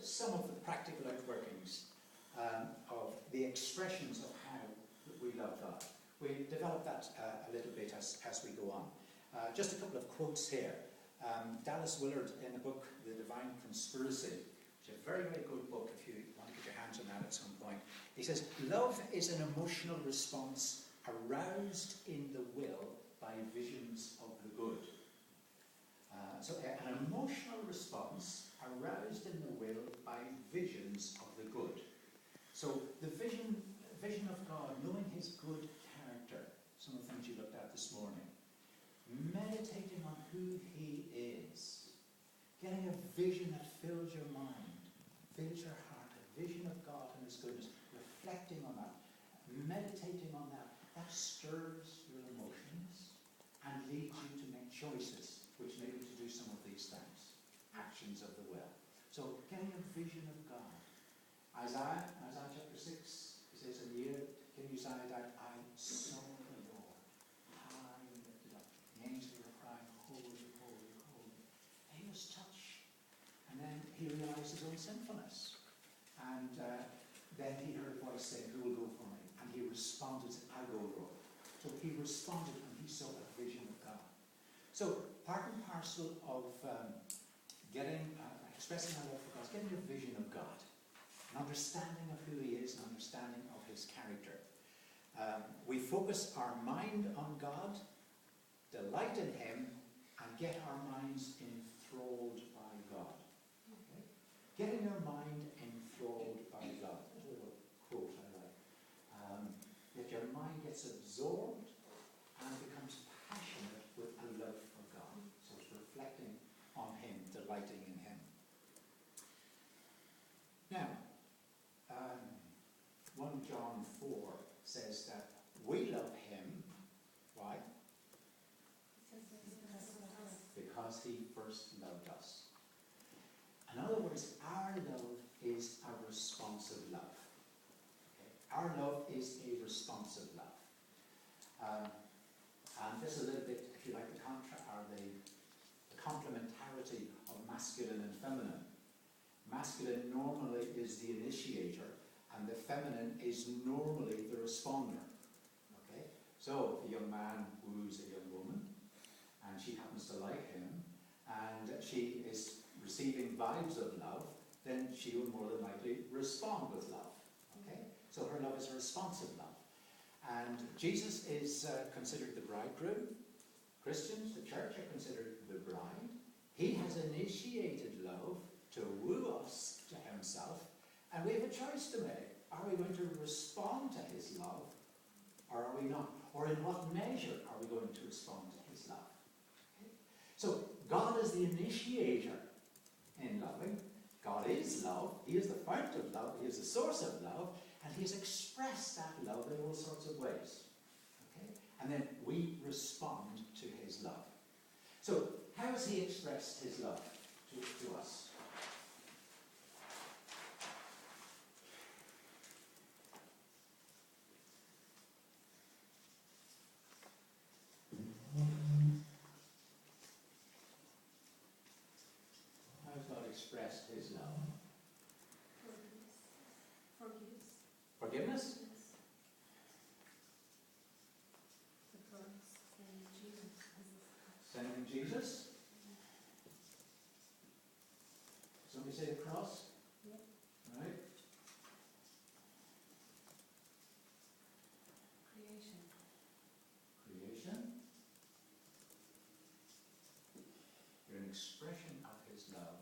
some of the practical outworkings of the expressions of how we love God. We develop that a little bit as we go on. Just a couple of quotes here. Dallas Willard, in the book The Divine Conspiracy, which is a very, very good book if you want to get your hands on that at some point. He says, love is an emotional response aroused in the will by visions of the good. So an emotional response aroused in the will by visions of the good. So the vision of God, knowing his good character, some of the things you looked at this morning, meditating on who he is, getting a vision that fills your mind, fills your heart, a vision of God and his goodness, reflecting on that, meditating on that, that stirs your emotions and leads you to make choices which make you to do some of these things, actions of the will. So getting a vision of God. Isaiah chapter 6, he says, in the year King Uzziah died, I saw the Lord high and lifted up. The angels were crying, holy, holy, holy. He was touched. And then he realized his own sinfulness. And then he heard a voice saying, who will go for me? And he responded, I'll go, Lord. So he responded and he saw a vision of God. So part and parcel of expressing our love for God is getting a vision of God, an understanding of who he is, an understanding of his character. We focus our mind on God, delight in him, and get our minds enthralled by God. Okay? Getting our mind enthralled by God. There's a little quote I like. That your mind gets absorbed and becomes passionate with a love for God. So it's reflecting on him, delighting in him. Now, 1 John 4 says that we love him. Why? Because he first loved us. In other words, our love is a responsive love. Okay? Our love is a responsive love. And this is a little bit, if you like, the complementarity of masculine and feminine. Masculine normally is the initiator, and the feminine is normally the responder. Okay? So if a young man woos a young woman, and she happens to like him, and she is receiving vibes of love, then she will more than likely respond with love. Okay? So her love is a responsive love. And Jesus is considered the bridegroom. Christians, the church, are considered the bride. He has initiated love to woo us to himself, and we have a choice to make. Are we going to respond to his love, or are we not? Or in what measure are we going to respond to his love? Okay? So God is the initiator in loving. God is love. He is the fount of love. He is the source of love. And he has expressed that love in all sorts of ways. Okay? And then we respond to his love. So, how has he expressed his love to us? How has God expressed his love? Forgiveness. Forgiveness? Yes. The cross, sending Jesus. Sending Jesus? Somebody say the cross? Yep. Right? Creation. Creation. You're an expression of his love.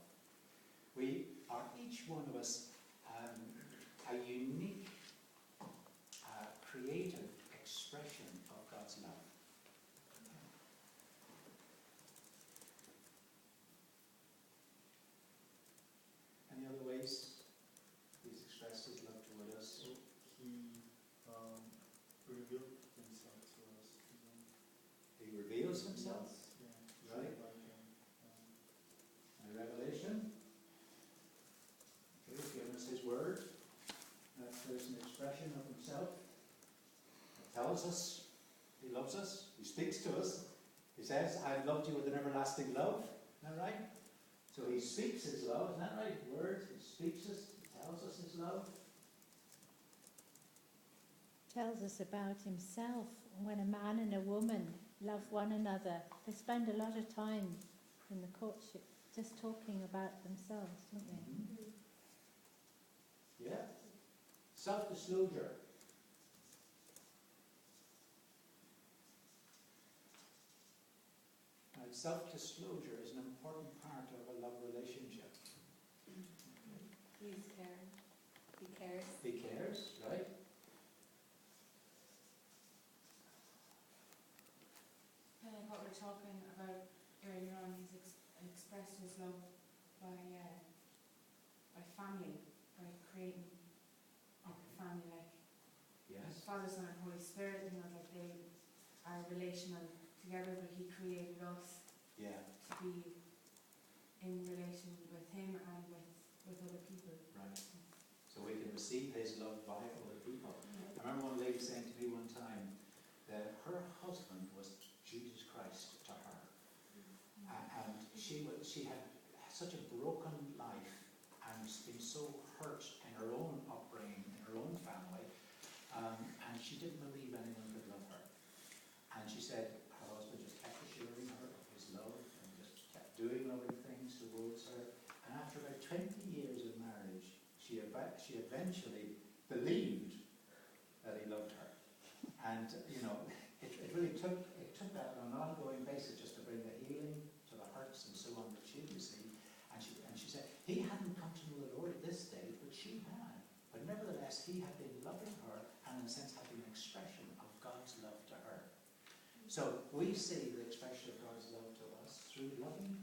We are, each one of us, a unique, creative expression of God's love. Any other ways he's expressed his love toward us? He revealed himself to us. He reveals himself. Yeah. Right. And revelation. Okay, he's given us his word. There's an expression of himself. It tells us he loves us. He speaks to us. He says, I've loved you with an everlasting love. Isn't that right? So he speaks his love. Isn't that right? Words. He speaks tells us about himself. When a man and a woman love one another, they spend a lot of time in the courtship just talking about themselves, don't they? Mhm. Yeah. Self-disclosure. Self-disclosure is an important part of a love relationship. He's caring. He cares. He cares, right? What we're talking about earlier on, he's expressed his love by family, by creating like a family, like Yes. Father, Son, and Holy Spirit. You know, like they are relational together, but he created us Yeah, to be in relation with him and with other people. right. So we can receive his love via other people. I remember one lady saying to me one time that her husband was Jesus Christ to her. And she had such a broken life and been so hurt in her own upbringing, in her own family, and she didn't believe anyone could love her. And she said her husband just kept assuring her of his love and just kept doing loving things towards her. And after about 20 years of marriage, she eventually believed that he loved her. And, you know, it really took that on an ongoing basis just to bring the healing to the hurts and so on that she received. And she said he hadn't come to know the Lord at this stage, but she had. But nevertheless, he had been loving her and in a sense had been an expression of God's love to her. So we see the expression of God's love to us through loving